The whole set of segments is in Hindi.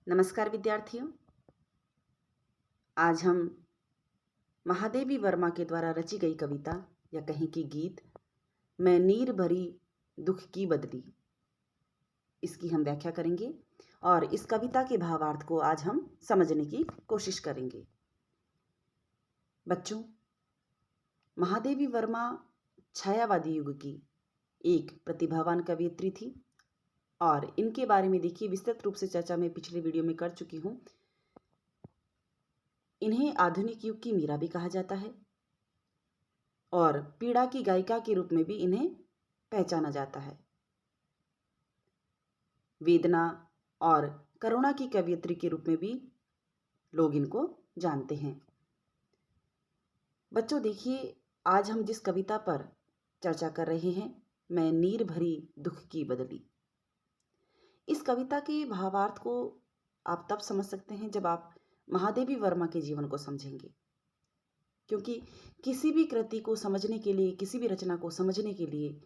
नमस्कार विद्यार्थियों। आज हम महादेवी वर्मा के द्वारा रची गई कविता या कहें कि गीत मैं नीर भरी दुख की बदली, इसकी हम व्याख्या करेंगे और इस कविता के भावार्थ को आज हम समझने की कोशिश करेंगे। बच्चों, महादेवी वर्मा छायावादी युग की एक प्रतिभावान कवयित्री थी और इनके बारे में देखिए विस्तृत रूप से चर्चा मैं पिछले वीडियो में कर चुकी हूँ। इन्हें आधुनिक युग की मीरा भी कहा जाता है और पीड़ा की गायिका के रूप में भी इन्हें पहचाना जाता है। वेदना और करुणा की कवयित्री के रूप में भी लोग इनको जानते हैं। बच्चों देखिए, आज हम जिस कविता पर चर्चा कर रहे हैं, मैं नीर भरी दुख की बदली, इस कविता के भावार्थ को आप तब समझ सकते हैं जब आप महादेवी वर्मा के जीवन को समझेंगे, क्योंकि किसी भी कृति को समझने के लिए, किसी भी रचना को समझने के लिए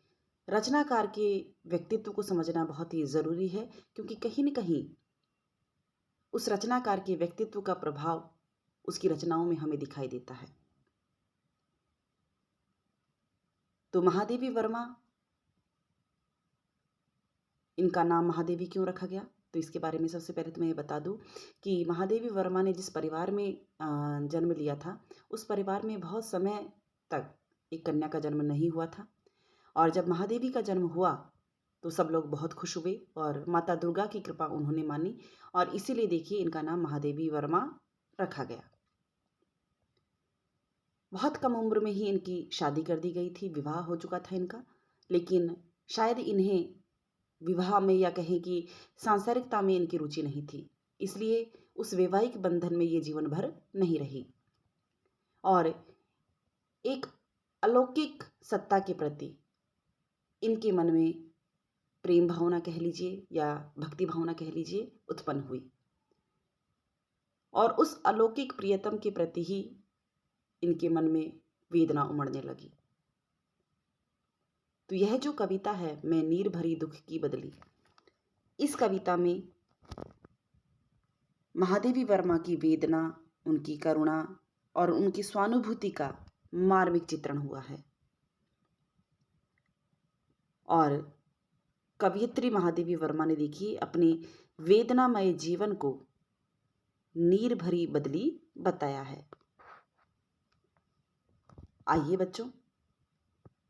रचनाकार के व्यक्तित्व को समझना बहुत ही ज़रूरी है, क्योंकि कहीं न कहीं उस रचनाकार के व्यक्तित्व का प्रभाव उसकी रचनाओं में हमें दिखाई देता है। तो महादेवी वर्मा, इनका नाम महादेवी क्यों रखा गया, तो इसके बारे में सबसे पहले तो मैं ये बता दूं कि महादेवी वर्मा ने जिस परिवार में जन्म लिया था, उस परिवार में बहुत समय तक एक कन्या का जन्म नहीं हुआ था और जब महादेवी का जन्म हुआ तो सब लोग बहुत खुश हुए और माता दुर्गा की कृपा उन्होंने मानी और इसीलिए देखिए इनका नाम महादेवी वर्मा रखा गया। बहुत कम उम्र में ही इनकी शादी कर दी गई थी, विवाह हो चुका था इनका, लेकिन शायद इन्हें विवाह में या कहें कि सांसारिकता में इनकी रुचि नहीं थी, इसलिए उस वैवाहिक बंधन में ये जीवन भर नहीं रही और एक अलौकिक सत्ता के प्रति इनके मन में प्रेम भावना कह लीजिए या भक्ति भावना कह लीजिए उत्पन्न हुई और उस अलौकिक प्रियतम के प्रति ही इनके मन में वेदना उमड़ने लगी। तो यह जो कविता है, मैं नीर भरी दुख की बदली, इस कविता में महादेवी वर्मा की वेदना, उनकी करुणा और उनकी स्वानुभूति का मार्मिक चित्रण हुआ है और कवयित्री महादेवी वर्मा ने देखिए अपने वेदनामय जीवन को नीर भरी बदली बताया है। आइए बच्चों,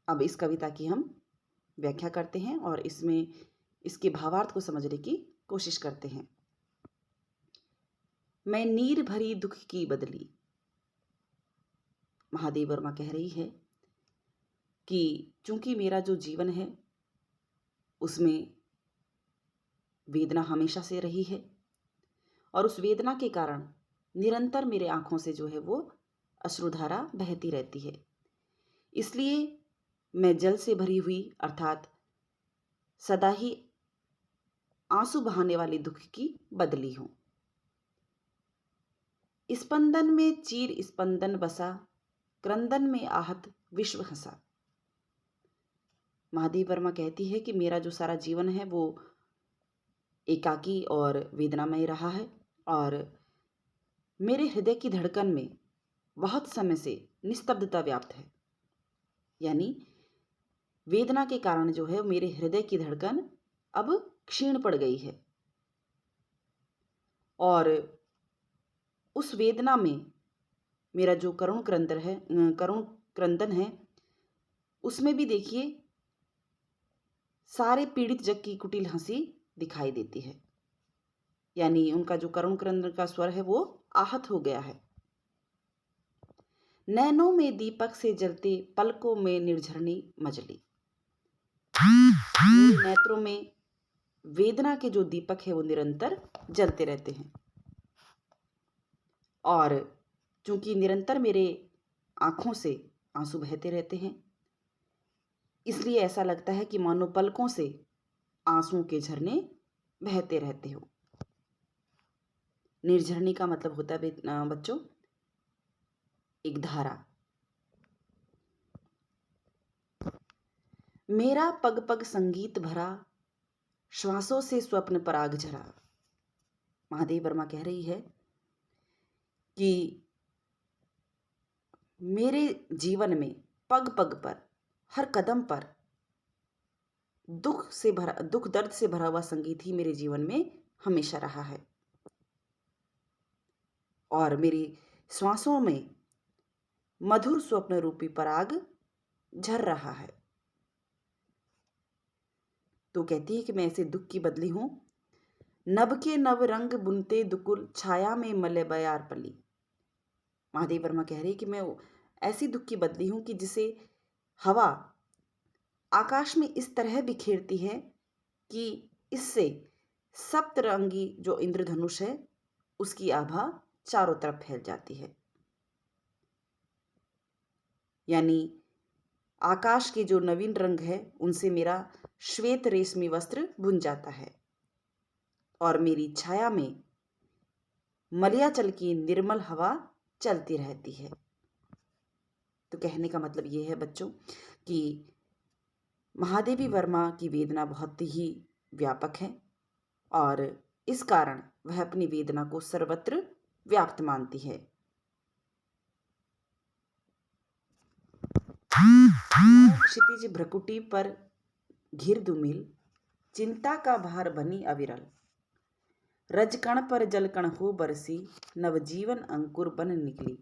अब इस कविता की हम व्याख्या करते हैं और इसमें इसके भावार्थ को समझने की कोशिश करते हैं। मैं नीर भरी दुख की बदली, महादेवी वर्मा कह रही है कि चूंकि मेरा जो जीवन है उसमें वेदना हमेशा से रही है और उस वेदना के कारण निरंतर मेरे आंखों से जो है वो अश्रुधारा बहती रहती है, इसलिए मैं जल से भरी हुई अर्थात सदा ही आंसू बहाने वाली दुख की बदली हूं। स्पंदन में चीर स्पंदन बसा, क्रंदन में आहत विश्व हंसा। महादेवी वर्मा कहती है कि मेरा जो सारा जीवन है वो एकाकी और वेदनामय रहा है और मेरे हृदय की धड़कन में बहुत समय से निस्तब्धता व्याप्त है, यानी वेदना के कारण जो है मेरे हृदय की धड़कन अब क्षीण पड़ गई है और उस वेदना में मेरा जो करुण क्रंदन है उसमें भी देखिए सारे पीड़ित जग की कुटिल हंसी दिखाई देती है, यानी उनका जो करुण क्रंदन का स्वर है वो आहत हो गया है। नैनों में दीपक से जलते, पलकों में निर्झरनी मजली, मेरे नेत्रों में वेदना के जो दीपक है वो निरंतर जलते रहते हैं और चूंकि निरंतर मेरे आंखों से आंसू बहते रहते हैं, इसलिए ऐसा लगता है कि मानो पलकों से आंसुओं के झरने बहते रहते हो। निर्झरनी का मतलब होता है बच्चों एक धारा। मेरा पग पग संगीत भरा, श्वासों से स्वप्न पराग झरा, महादेवी वर्मा कह रही है कि मेरे जीवन में पग पग पर, हर कदम पर दुख दर्द से भरा हुआ संगीत ही मेरे जीवन में हमेशा रहा है और मेरी श्वासों में मधुर स्वप्न रूपी पराग झर रहा है। तो कहती है कि मैं ऐसे दुख की बदली हूं, नभ के नव रंग बुनते दुकुल छाया में मले बयार पली। महादेवी वर्मा कह रही है कि मैं ऐसी दुख की बदली हूं कि जिसे हवा आकाश में इस तरह बिखेरती है कि इससे सप्तरंगी जो इंद्रधनुष है उसकी आभा चारों तरफ फैल जाती है। यानी आकाश के जो नवीन रंग है उनसे मेरा श्वेत रेशमी वस्त्र बुन जाता है और मेरी छाया में मलयाचल की निर्मल हवा चलती रहती है। तो कहने का मतलब ये है बच्चों कि महादेवी वर्मा की वेदना बहुत ही व्यापक है और इस कारण वह अपनी वेदना को सर्वत्र व्याप्त मानती है। क्षितिज भ्रकुटी पर घिर दुमिल, चिंता का भार बनी अविरल, रजकण पर जलकण हो बरसी, नवजीवन अंकुर बन निकली।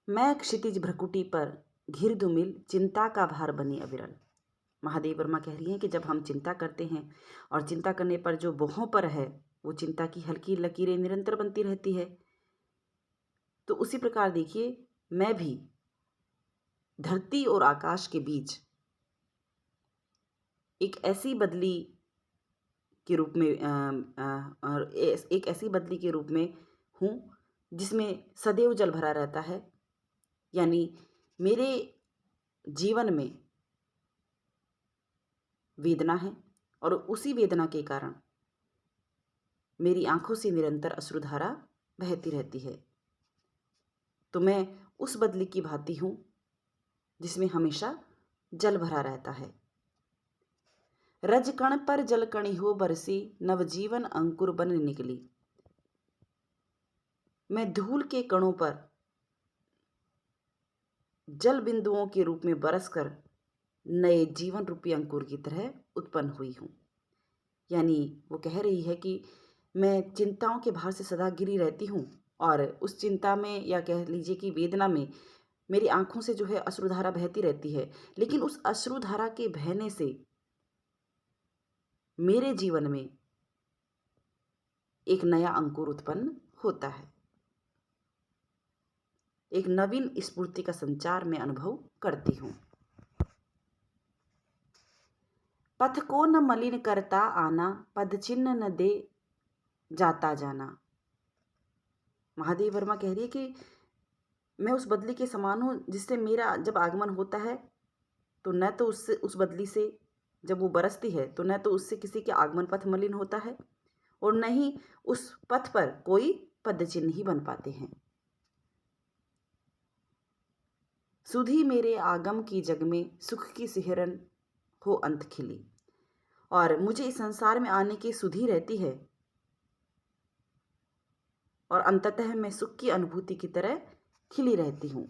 मैं क्षितिज भ्रकुटी पर घिर दुमिल, चिंता का भार बनी अविरल। महादेवी वर्मा कह रही हैं कि जब हम चिंता करते हैं और चिंता करने पर जो बोहों पर है वो चिंता की हल्की लकीरें निरंतर बनती रहती है। तो उसी प्रकार देखिए मैं भी धरती और आकाश के बीच एक ऐसी बदली के रूप में एक ऐसी बदली के रूप में हूँ जिसमें सदैव जल भरा रहता है। यानी मेरे जीवन में वेदना है और उसी वेदना के कारण मेरी आंखों से निरंतर अश्रुधारा बहती रहती है। तो मैं उस बदली की भांति हूँ जिसमें हमेशा जल भरा रहता है। रजकण पर जलकणी हो बरसी, नवजीवन अंकुर बन निकली। मैं धूल के कणों पर जल बिंदुओं के रूप में बरसकर नए जीवन रूपी अंकुर की तरह उत्पन्न हुई हूँ। यानी वो कह रही है कि मैं चिंताओं के भार से सदा घिरी रहती हूँ और उस चिंता में या कह लीजिए कि वेदना में मेरी आंखों से जो है अश्रुधारा बहती रहती है, लेकिन उस अश्रुधारा के बहने से मेरे जीवन में एक नया अंकुर उत्पन्न होता है, एक नवीन स्फूर्ति का संचार मैं अनुभव करती हूँ। पथ को न मलिन करता आना, पद चिन्ह न दे जाता जाना। महादेवी वर्मा कह रही है कि मैं उस बदली के समान हूँ जिससे मेरा जब आगमन होता है तो न तो उससे उस बदली से जब वो बरसती है तो न तो उससे किसी के आगमन पथ मलिन होता है और न ही उस पथ पर कोई पद चिन्ह ही बन पाते हैं। सुधी मेरे आगम की जग में सुख की सिहरन हो अंत खिली। और मुझे इस संसार में आने की सुधी रहती है और अंततः मैं सुख की अनुभूति की तरह खिली रहती हूँ।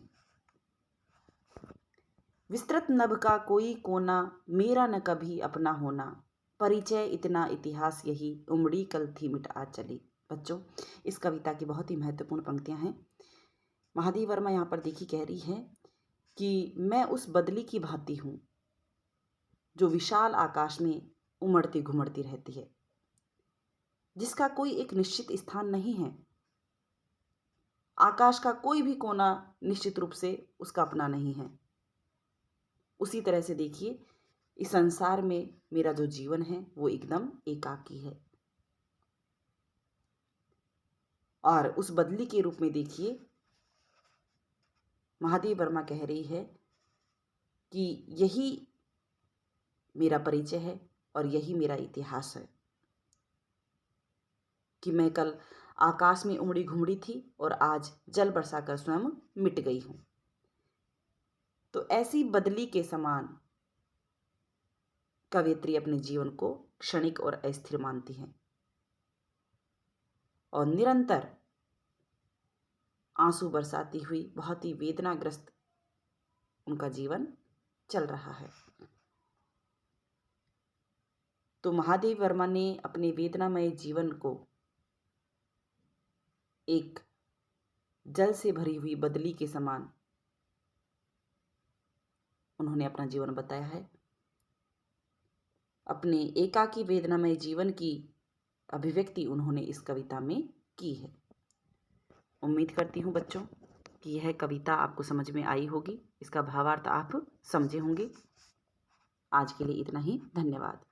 विस्तृत नभ का कोई कोना, मेरा न कभी अपना होना, परिचय इतना इतिहास यही, उमड़ी कल थी मिट आज चली। बच्चों, इस कविता की बहुत ही महत्वपूर्ण पंक्तियां हैं। महादेवी वर्मा यहाँ पर देखी कह रही है कि मैं उस बदली की भांति हूँ जो विशाल आकाश में उमड़ती घुमड़ती रहती है, जिसका कोई एक निश्चित स्थान नहीं है। आकाश का कोई भी कोना निश्चित रूप से उसका अपना नहीं है। उसी तरह से देखिए इस संसार में मेरा जो जीवन है वो एकदम एकाकी है और उस बदली के रूप में देखिए महादेवी वर्मा कह रही है कि यही मेरा परिचय है और यही मेरा इतिहास है कि मैं कल आकाश में उमड़ी घुमड़ी थी और आज जल बरसाकर स्वयं मिट गई हूं। तो ऐसी बदली के समान कवयित्री अपने जीवन को क्षणिक और अस्थिर मानती हैं और निरंतर आंसू बरसाती हुई बहुत ही वेदनाग्रस्त उनका जीवन चल रहा है। तो महादेव वर्मा ने अपने वेदनामय जीवन को एक जल से भरी हुई बदली के समान उन्होंने अपना जीवन बताया है। अपने एकाकी वेदनामय जीवन की अभिव्यक्ति उन्होंने इस कविता में की है। उम्मीद करती हूँ बच्चों कि यह कविता आपको समझ में आई होगी, इसका भावार्थ आप समझे होंगे। आज के लिए इतना ही, धन्यवाद।